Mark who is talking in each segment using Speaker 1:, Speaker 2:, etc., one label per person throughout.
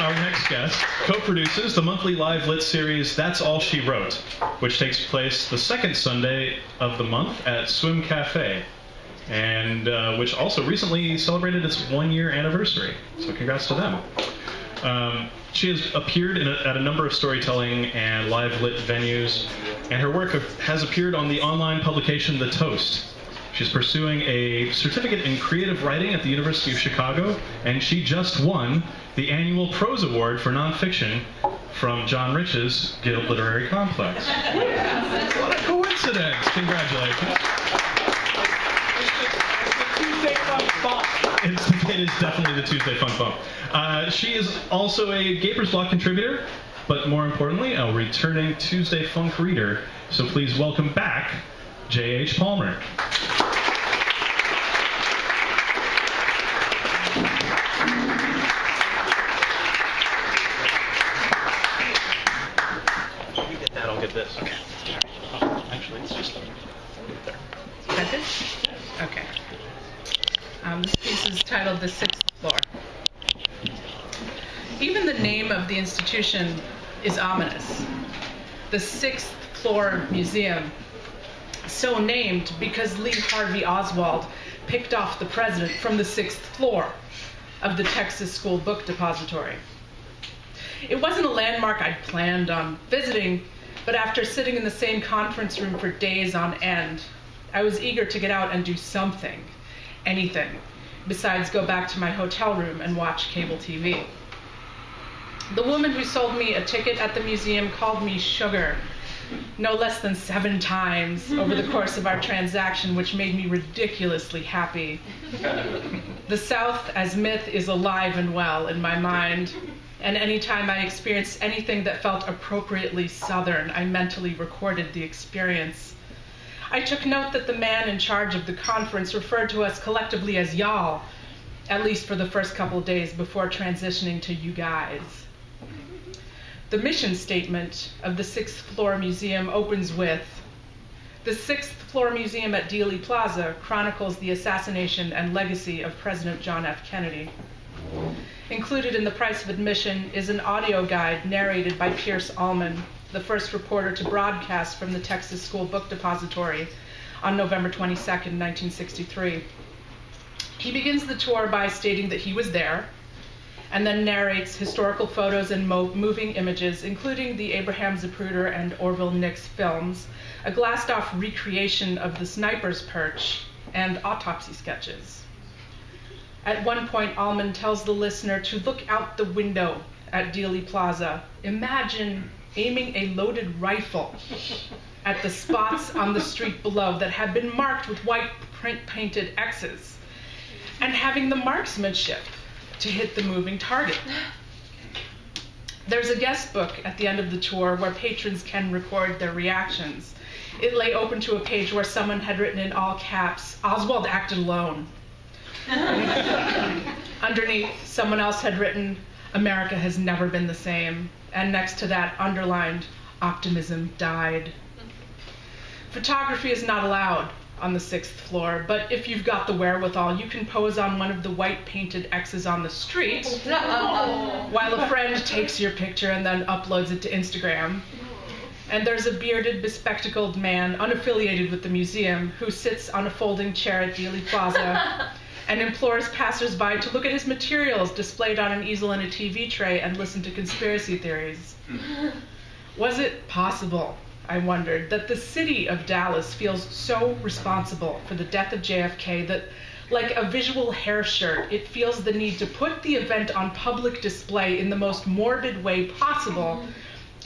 Speaker 1: our next guest co-produces the monthly live lit series That's All She Wrote, which takes place the second Sunday of the month at Swim Cafe, and which also recently celebrated its 1-year anniversary. So congrats to them. She has appeared at a number of storytelling and live lit venues, and her work has appeared on the online publication The Toast. She's pursuing a certificate in creative writing at the University of Chicago, and she just won the annual Prose Award for nonfiction from John Rich's Guild Literary Complex. What a coincidence! Congratulations. It is definitely the Tuesday Funk Bump. She is also a Gapers Block contributor, but more importantly, a returning Tuesday Funk reader. So please welcome back J.H. Palmer. You get that, I'll get this. Okay. Oh, actually, it's just there.
Speaker 2: Is that this? Okay. This piece is titled The Sixth Floor. Even the name of the institution is ominous. The Sixth Floor Museum. So named because Lee Harvey Oswald picked off the president from the 6th floor of the Texas School Book Depository. It wasn't a landmark I'd planned on visiting, but after sitting in the same conference room for days on end, I was eager to get out and do something, anything, besides go back to my hotel room and watch cable TV. The woman who sold me a ticket at the museum called me sugar no less than 7 times over the course of our transaction, which made me ridiculously happy. The South as myth is alive and well in my mind, and anytime I experienced anything that felt appropriately Southern, I mentally recorded the experience. I took note that the man in charge of the conference referred to us collectively as y'all, at least for the first couple of days before transitioning to you guys. The mission statement of the 6th Floor Museum opens with, "The 6th Floor Museum at Dealey Plaza chronicles the assassination and legacy of President John F. Kennedy." Included in the price of admission is an audio guide narrated by Pierce Allman, the first reporter to broadcast from the Texas School Book Depository on November 22nd, 1963. He begins the tour by stating that he was there, and then narrates historical photos and moving images, including the Abraham Zapruder and Orville Nix films, a glassed-off recreation of the sniper's perch, and autopsy sketches. At one point, Allman tells the listener to look out the window at Dealey Plaza. Imagine aiming a loaded rifle at the spots on the street below that had been marked with white print-painted X's, and having the marksmanship to hit the moving target. There's a guest book at the end of the tour where patrons can record their reactions. It lay open to a page where someone had written in all caps, "Oswald acted alone." Underneath, someone else had written, "America has never been the same." And next to that, underlined, "Optimism died." Photography is not allowed on the 6th floor, but if you've got the wherewithal, you can pose on one of the white painted X's on the street while a friend takes your picture and then uploads it to Instagram. And there's a bearded, bespectacled man, unaffiliated with the museum, who sits on a folding chair at Dealey Plaza and implores passersby to look at his materials displayed on an easel and a TV tray and listen to conspiracy theories. Was it possible, I wondered, that the city of Dallas feels so responsible for the death of JFK that, like a visual hair shirt, it feels the need to put the event on public display in the most morbid way possible?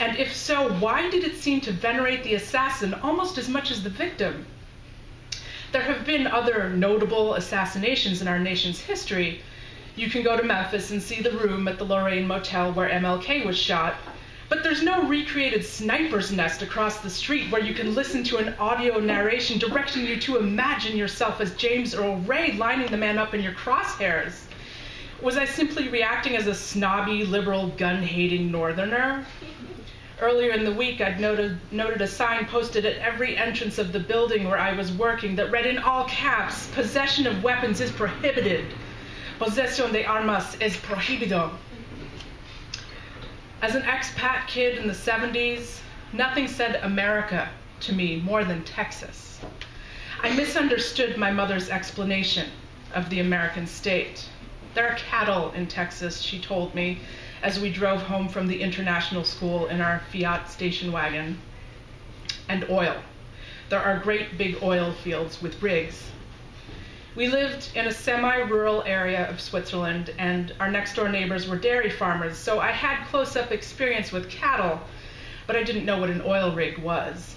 Speaker 2: And if so, why did it seem to venerate the assassin almost as much as the victim? There have been other notable assassinations in our nation's history. You can go to Memphis and see the room at the Lorraine Motel where MLK was shot, but there's no recreated sniper's nest across the street where you can listen to an audio narration directing you to imagine yourself as James Earl Ray lining the man up in your crosshairs. Was I simply reacting as a snobby, liberal, gun-hating northerner? Earlier in the week, I'd noted a sign posted at every entrance of the building where I was working that read in all caps, "Possession of weapons is prohibited. Posesión de armas es prohibido." As an expat kid in the 70s, nothing said America to me more than Texas. I misunderstood my mother's explanation of the American state. There are cattle in Texas, she told me, as we drove home from the international school in our Fiat station wagon. And oil. There are great big oil fields with rigs. We lived in a semi-rural area of Switzerland, and our next-door neighbors were dairy farmers, so I had close-up experience with cattle, but I didn't know what an oil rig was.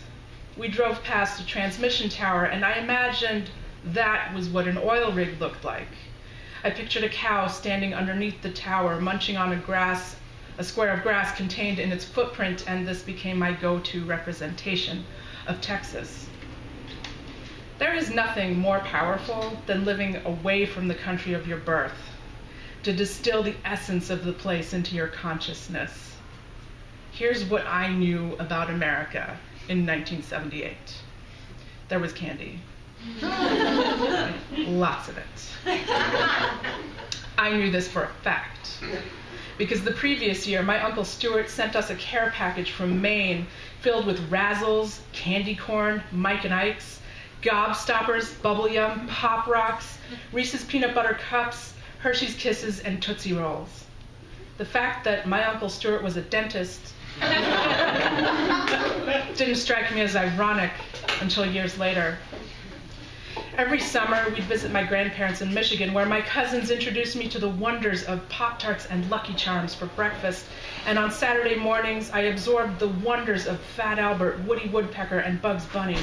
Speaker 2: We drove past a transmission tower, and I imagined that was what an oil rig looked like. I pictured a cow standing underneath the tower, munching on a square of grass contained in its footprint, and this became my go-to representation of Texas. There is nothing more powerful than living away from the country of your birth, to distill the essence of the place into your consciousness. Here's what I knew about America in 1978. There was candy. Lots of it. I knew this for a fact, because the previous year, my Uncle Stuart sent us a care package from Maine filled with Razzles, candy corn, Mike and Ike's, Gobstoppers, Bubble Yum, Pop Rocks, Reese's Peanut Butter Cups, Hershey's Kisses, and Tootsie Rolls. The fact that my Uncle Stuart was a dentist didn't strike me as ironic until years later. Every summer, we'd visit my grandparents in Michigan, where my cousins introduced me to the wonders of Pop-Tarts and Lucky Charms for breakfast. And on Saturday mornings, I absorbed the wonders of Fat Albert, Woody Woodpecker, and Bugs Bunny.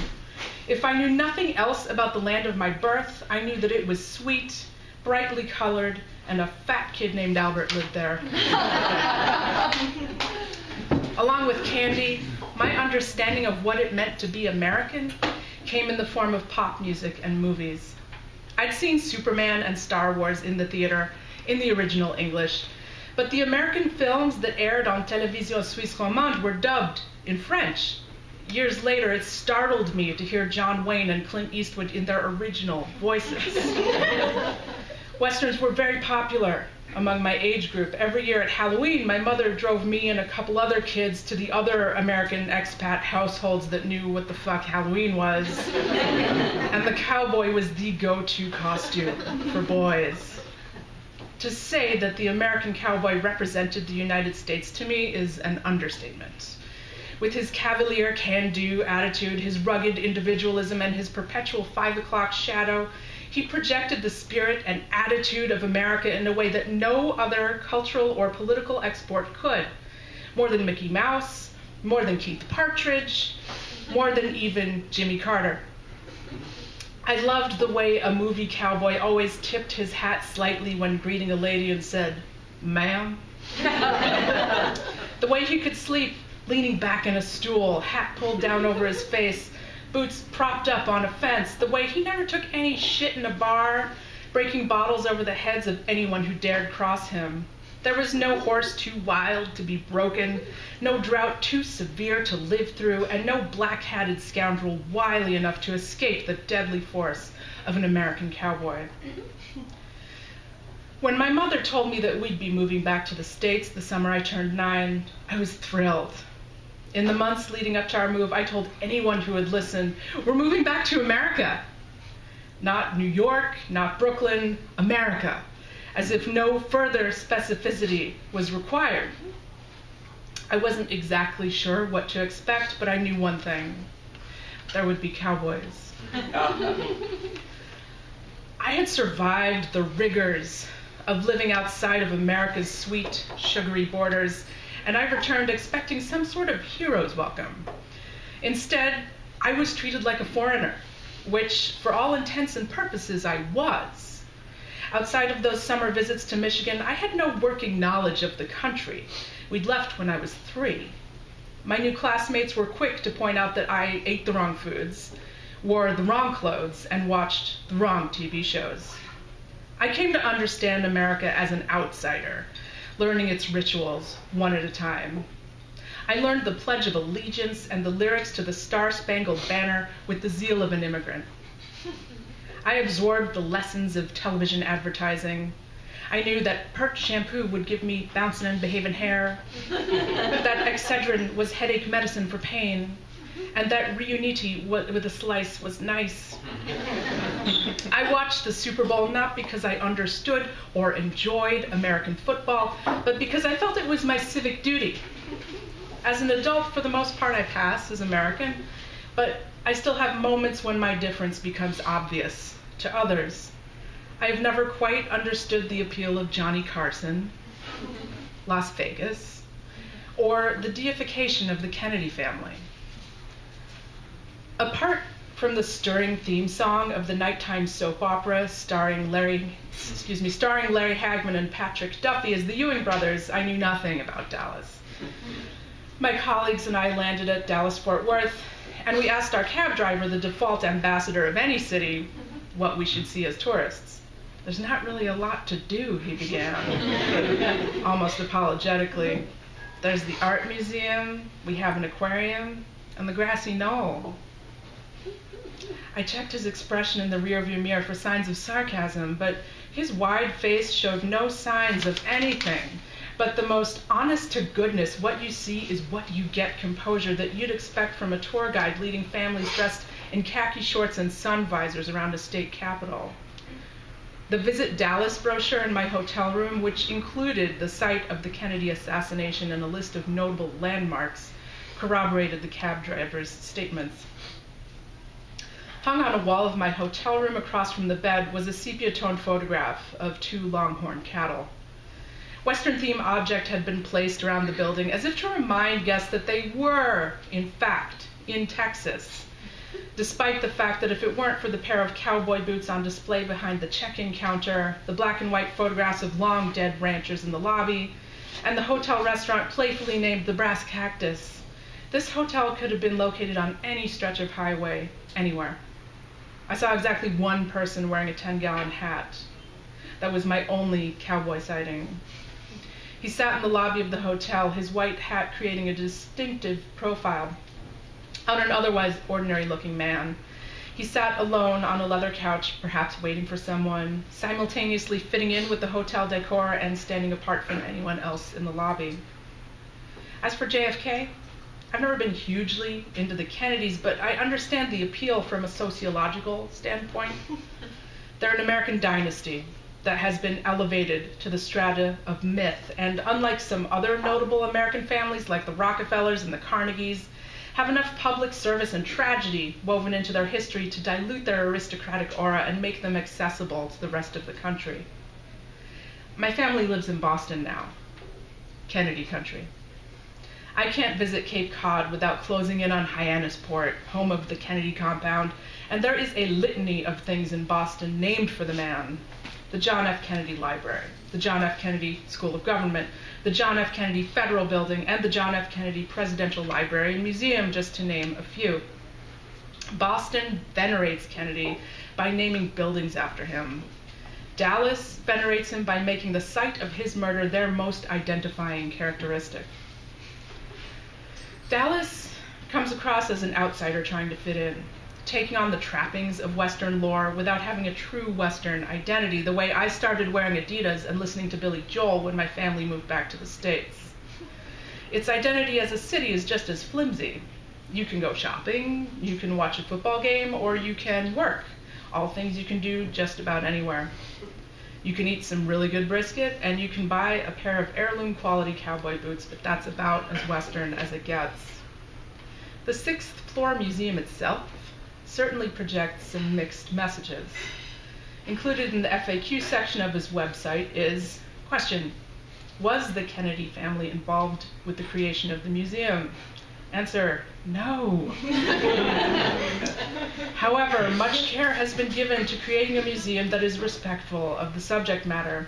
Speaker 2: If I knew nothing else about the land of my birth, I knew that it was sweet, brightly colored, and a fat kid named Albert lived there. Along with candy, my understanding of what it meant to be American came in the form of pop music and movies. I'd seen Superman and Star Wars in the theater, in the original English, but the American films that aired on Télévision Suisse Romande were dubbed in French. Years later, it startled me to hear John Wayne and Clint Eastwood in their original voices. Westerns were very popular among my age group. Every year at Halloween, my mother drove me and a couple other kids to the other American expat households that knew what the fuck Halloween was. And the cowboy was the go-to costume for boys. To say that the American cowboy represented the United States to me is an understatement. With his cavalier can-do attitude, his rugged individualism, and his perpetual 5 o'clock shadow, he projected the spirit and attitude of America in a way that no other cultural or political export could. More than Mickey Mouse, more than Keith Partridge, more than even Jimmy Carter. I loved the way a movie cowboy always tipped his hat slightly when greeting a lady and said, "Ma'am." The way he could sleep leaning back in a stool, hat pulled down over his face, boots propped up on a fence, the way he never took any shit in a bar, breaking bottles over the heads of anyone who dared cross him. There was no horse too wild to be broken, no drought too severe to live through, and no black-hatted scoundrel wily enough to escape the deadly force of an American cowboy. When my mother told me that we'd be moving back to the States the summer I turned 9, I was thrilled. In the months leading up to our move, I told anyone who would listen, we're moving back to America. Not New York, not Brooklyn, America, as if no further specificity was required. I wasn't exactly sure what to expect, but I knew one thing. There would be cowboys. I had survived the rigors of living outside of America's sweet, sugary borders, and I returned expecting some sort of hero's welcome. Instead, I was treated like a foreigner, which, for all intents and purposes, I was. Outside of those summer visits to Michigan, I had no working knowledge of the country. We'd left when I was 3. My new classmates were quick to point out that I ate the wrong foods, wore the wrong clothes, and watched the wrong TV shows. I came to understand America as an outsider, learning its rituals one at a time. I learned the Pledge of Allegiance and the lyrics to the Star-Spangled Banner with the zeal of an immigrant. I absorbed the lessons of television advertising. I knew that Pert shampoo would give me bouncin' and behavin' hair, that Excedrin was headache medicine for pain, and that Reuniti with a slice was nice. I watched the Super Bowl not because I understood or enjoyed American football, but because I felt it was my civic duty. As an adult, for the most part, I pass as American, but I still have moments when my difference becomes obvious to others. I have never quite understood the appeal of Johnny Carson, Las Vegas, or the deification of the Kennedy family. Apart from the stirring theme song of the nighttime soap opera starring Larry Hagman and Patrick Duffy as the Ewing brothers, I knew nothing about Dallas. My colleagues and I landed at Dallas-Fort Worth, and we asked our cab driver, the default ambassador of any city, what we should see as tourists. There's not really a lot to do, he began, almost apologetically. There's the art museum, we have an aquarium, and the grassy knoll. I checked his expression in the rearview mirror for signs of sarcasm, but his wide face showed no signs of anything but the most honest-to-goodness, what you see is what you get composure that you'd expect from a tour guide leading families dressed in khaki shorts and sun visors around a state capitol. The Visit Dallas brochure in my hotel room, which included the site of the Kennedy assassination and a list of notable landmarks, corroborated the cab driver's statements. Hung on a wall of my hotel room across from the bed was a sepia-toned photograph of 2 longhorn cattle. Western-themed object had been placed around the building as if to remind guests that they were, in fact, in Texas, despite the fact that if it weren't for the pair of cowboy boots on display behind the check-in counter, the black and white photographs of long-dead ranchers in the lobby, and the hotel restaurant playfully named the Brass Cactus, this hotel could have been located on any stretch of highway, anywhere. I saw exactly one person wearing a 10-gallon hat. That was my only cowboy sighting. He sat in the lobby of the hotel, his white hat creating a distinctive profile on an otherwise ordinary-looking man. He sat alone on a leather couch, perhaps waiting for someone, simultaneously fitting in with the hotel decor and standing apart from anyone else in the lobby. As for JFK, I've never been hugely into the Kennedys, but I understand the appeal from a sociological standpoint. They're an American dynasty that has been elevated to the strata of myth, and unlike some other notable American families like the Rockefellers and the Carnegies, have enough public service and tragedy woven into their history to dilute their aristocratic aura and make them accessible to the rest of the country. My family lives in Boston now, Kennedy country. I can't visit Cape Cod without closing in on Hyannisport, home of the Kennedy compound, and there is a litany of things in Boston named for the man. The John F. Kennedy Library, the John F. Kennedy School of Government, the John F. Kennedy Federal Building, and the John F. Kennedy Presidential Library and Museum, just to name a few. Boston venerates Kennedy by naming buildings after him. Dallas venerates him by making the site of his murder their most identifying characteristic. Dallas comes across as an outsider trying to fit in, taking on the trappings of Western lore without having a true Western identity, the way I started wearing Adidas and listening to Billy Joel when my family moved back to the States. Its identity as a city is just as flimsy. You can go shopping, you can watch a football game, or you can work. All things you can do just about anywhere. You can eat some really good brisket, and you can buy a pair of heirloom quality cowboy boots, but that's about as Western as it gets. The 6th floor museum itself certainly projects some mixed messages. Included in the FAQ section of his website is, question, was the Kennedy family involved with the creation of the museum? Answer, no. However, much care has been given to creating a museum that is respectful of the subject matter.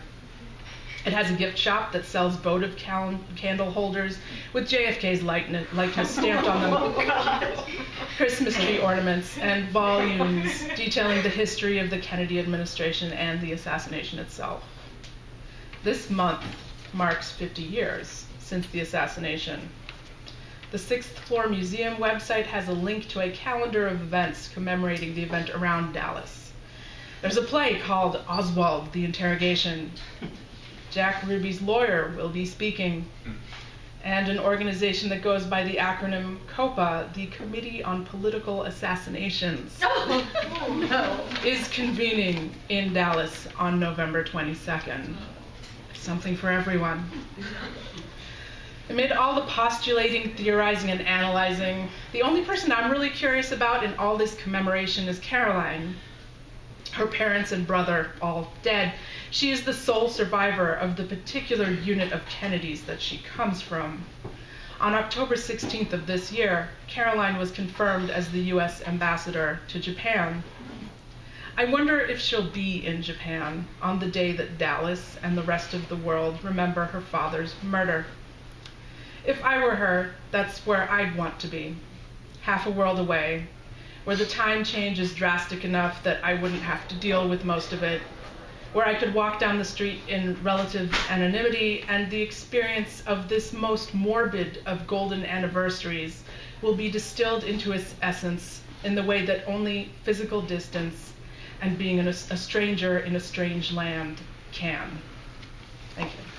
Speaker 2: It has a gift shop that sells votive candle holders with JFK's likeness stamped on them, Christmas tree ornaments, and volumes detailing the history of the Kennedy administration and the assassination itself. This month marks 50 years since the assassination. The 6th floor museum website has a link to a calendar of events commemorating the event around Dallas. There's a play called Oswald, the Interrogation. Jack Ruby's lawyer will be speaking. And an organization that goes by the acronym COPA, the Committee on Political Assassinations, is convening in Dallas on November 22nd. Something for everyone. Amid all the postulating, theorizing, and analyzing, the only person I'm really curious about in all this commemoration is Caroline. Her parents and brother, all dead. She is the sole survivor of the particular unit of Kennedys that she comes from. On October 16th of this year, Caroline was confirmed as the U.S. ambassador to Japan. I wonder if she'll be in Japan on the day that Dallas and the rest of the world remember her father's murder. If I were her, that's where I'd want to be, half a world away, where the time change is drastic enough that I wouldn't have to deal with most of it, where I could walk down the street in relative anonymity, and the experience of this most morbid of golden anniversaries will be distilled into its essence in the way that only physical distance and being a stranger in a strange land can. Thank you.